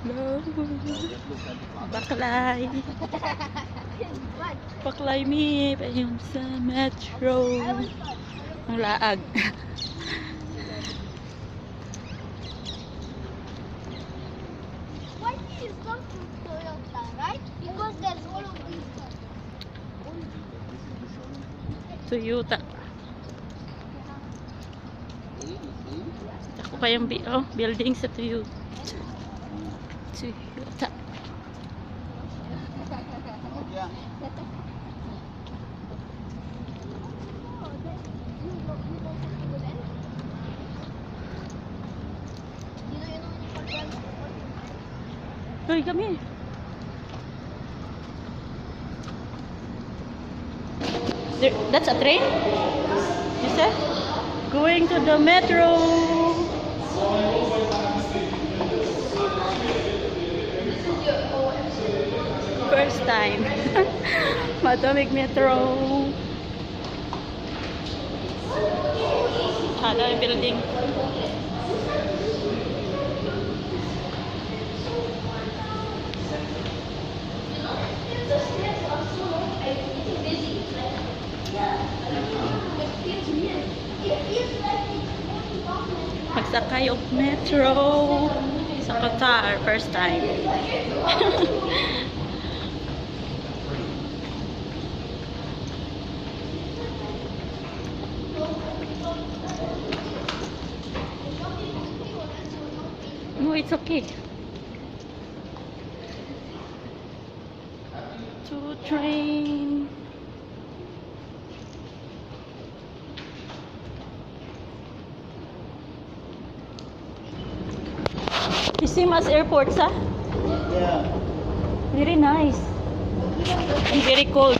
Hello. Baklay. Baklay mi. Ayun sa metro. Ang laag. Why did you come to Toyota, right? Because there's all of these. Toyota. Ako kayang building sa Toyota. Toyota. Hoy, kami. That's a train? You said? Going to the metro. First time. Madamig metro. Ada building. Magsakay of metro sa Qatar, first time. No, it's okay. To train. The same as airports, huh? Yeah. Very nice. And very cold.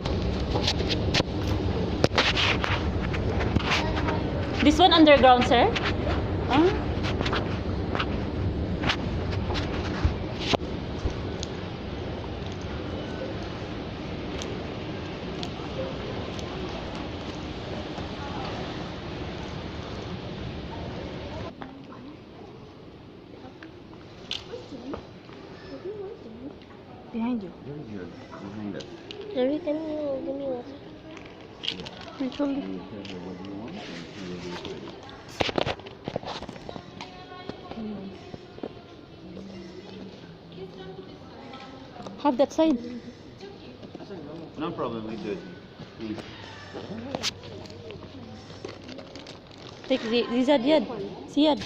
This one underground, sir? Huh? Behind you. Behind us. Jerry, can you give me one? I told you. What do you want? And she will do it for you. Have that side. No problem, we do it. Take these are yad. Siyad.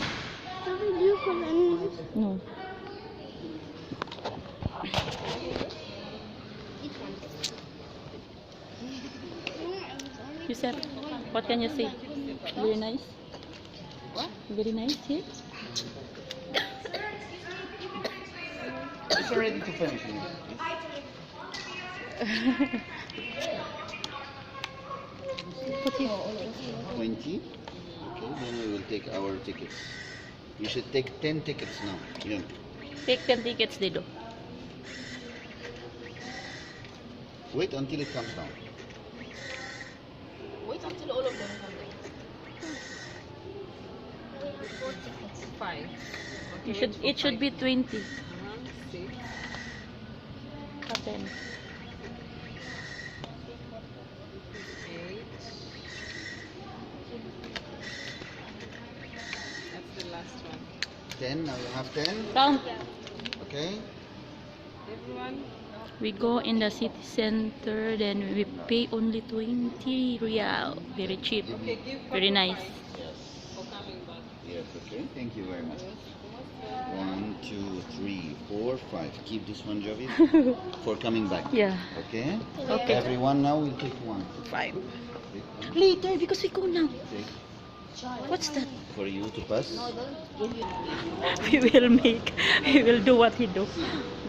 No. You said, what can you say? Very nice. What? Very nice here. It's already to finish. Put it. 20. Okay, then we will take our tickets. You should take 10 tickets now. Yeah. Take 10 tickets, Dido. Wait until it comes down. Wait until all of them come in. 5. Okay, It should be 20. 6. 10. 8. That's the last one. 10, now you have 10. Count. Okay. Everyone? We go in the city center, then we pay only 20 real. Very cheap. Okay, give Very nice. Yes. for coming back. Yes, okay. Thank you very much. 1, 2, 3, 4, 5. Keep this one, Javi, for coming back. Yeah. Okay? Okay. Everyone now will take one. 5. Take one. Later, because we go now. Take What's that? for you to pass. We will do what he do.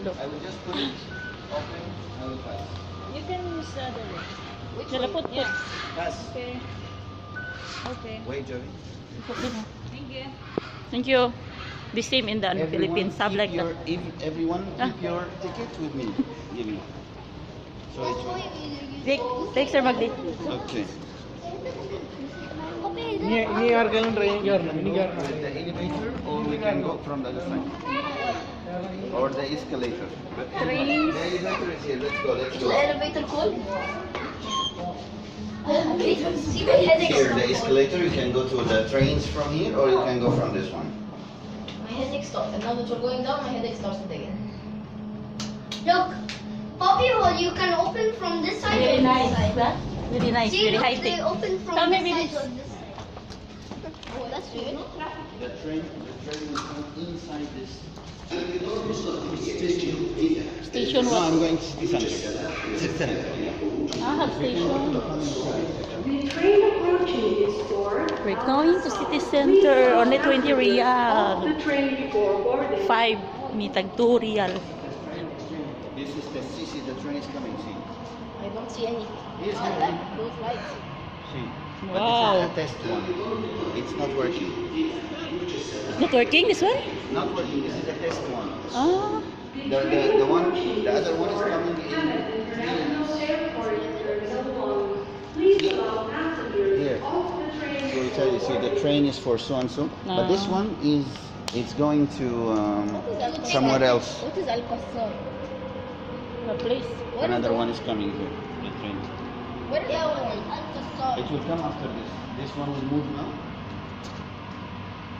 Look. I will just put it open. I will pass. You can use the other way. Which Dala, way? put. Yeah. Pass. Okay. Okay. Wait, Javi. Put din. Thank you. Thank you. The same in the Philippines. Have keep like your, that. if everyone Ah. keep your tickets with me. Give me. So it will. Take Sir Magdi. Okay. Ini harga yang With the elevator, or we can go from the other side. Or the escalator. Trains. The elevator is here. Let's go. Let's go. The elevator cool? See my headache. Here, the escalator. You can go to the trains from here, or you can go from this one. My headache stops. And now that you're going down, my headache starts again. Look, Poppy hole, you can open from this side Very or nice. this side. Huh? Very nice. See, Very look, high they tech. open from Tell me, this baby. side or this side. Oh, that's weird. The train will come inside this. Station No, what? I'm going to city center. City center. Ah, station. The train approaching is for We're going to city center. Only 20 off real. the train before boarding. 5. Mitag 2 real. This is the CC. The train is coming. See. I don't see any. Here's I like those lights. See. Wow. But this is a test one. It's not working. It's not working, this one? Not working. This is a test one. Ah. The other one is coming in 3 minutes. Please allow passengers Here. off the train. So we tell you, see, the train is for so and so, but this Ah. one is, it's going to somewhere else. What is Al-Qassar? The place. What is Another the one is coming here. The train. Where is the other one? Al-Qassar. It will come after this. This one will move now.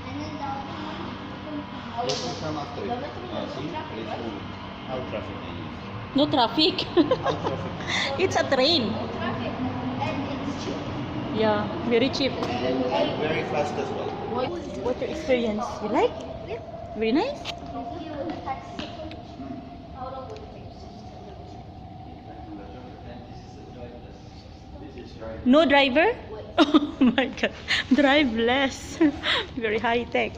And then the other one? This will come after it. The metro is See, no traffic, it's right? moving. How traffic it is. No traffic. How traffic. It's a train. Traffic. And it's cheap. Yeah, very cheap. And very fast as well. What's your experience? You like? Yeah. Very nice. Here with the taxi. How long would it take? No driver? Oh my god. Driveless. Very high tech.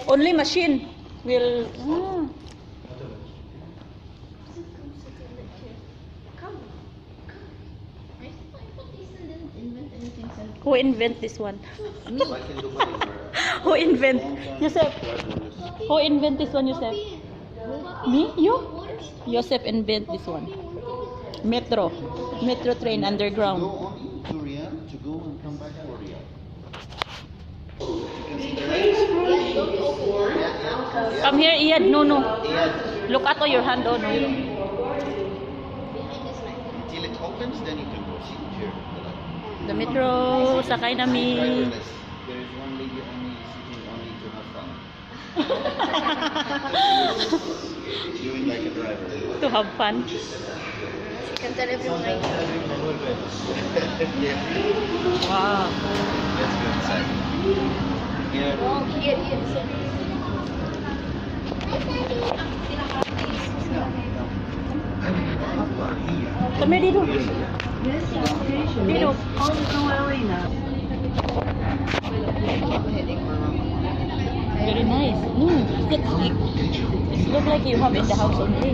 Only machine will. Ah. Come. I thought they didn't invent anything. Who invent this one? Like in Dubai, where Who invent? Yosef. Who invent this one, Yosef? Me? You? Yosef invent this one. Metro. Metro train go underground. only to Riyadh to go and come back for Riyadh. You can see the lights. Come here, Iyad. No, no. Riyadh. Look at your hand. Oh, no. Behind this light. Until it opens, then you can go. See here. The light. The metro. Sakay nami. Driverless. There is one lady only sitting only to have fun. Doing like a driver. To have fun. You can tell everyone I Yeah. Wow. Let's go inside. Here. Oh, here. Come here, Dito. This station Dito. is Ongoalina. Very nice. It looks like you have in the house only.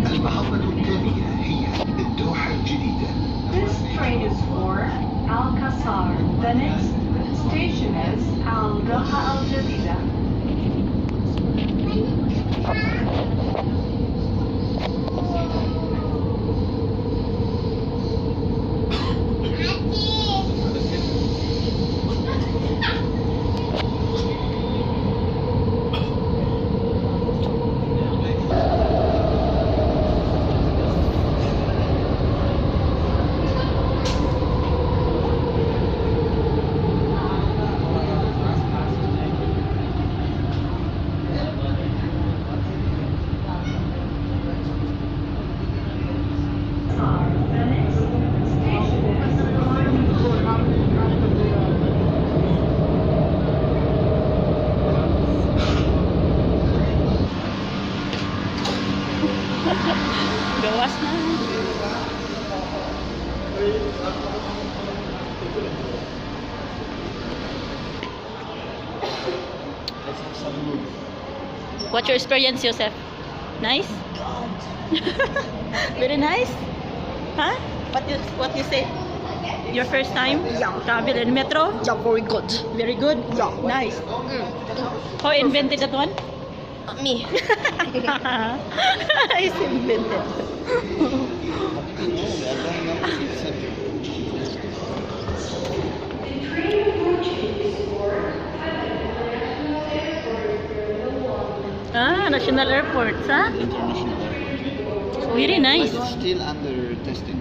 This train is for Al-Qassar. The next station is Al-Doha Al-Jadida. The next station is Gawas na. Let's have some mood. What's your experience, Joseph? Nice? Very nice? Huh? What you say? Your first time? Yeah. Travel in metro? Yeah, very good. Very good? Yeah. Nice. Who invented that one? Me. It's invented. No, we are going up to the center. the train approaching is for Ah, national airports, huh? International airport. Very nice. But it's still under testing.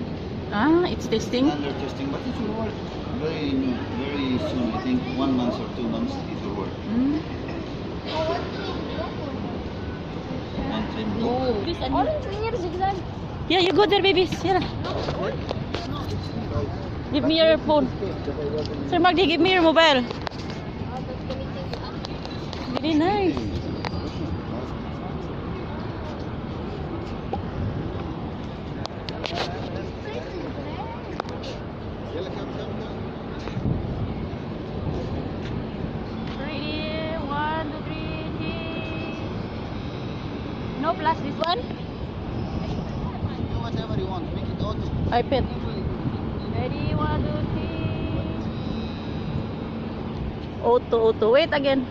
Ah, it's testing. Under testing, but it will work very soon. I think 1 month or 2 months it will work. Mm. One trim blue. Oh, this and Orange mirror zigzag. yeah, you go there, babies. Yeah. Give me your phone. Sir Magdi, give me your mobile. Very nice. Ready? 1, 2, 3, cheese. No plus this one? Do whatever you want. Make it auto. iPad. Ready? 1, 2, 3. Auto. Wait again.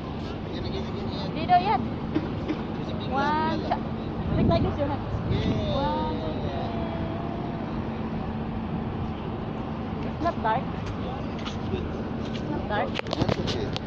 Again. Dito yan. There's a big One. glass. Like this, your hand. Yeah. 1, 2, 3. It's not dark. Good. It's not dark. That's okay.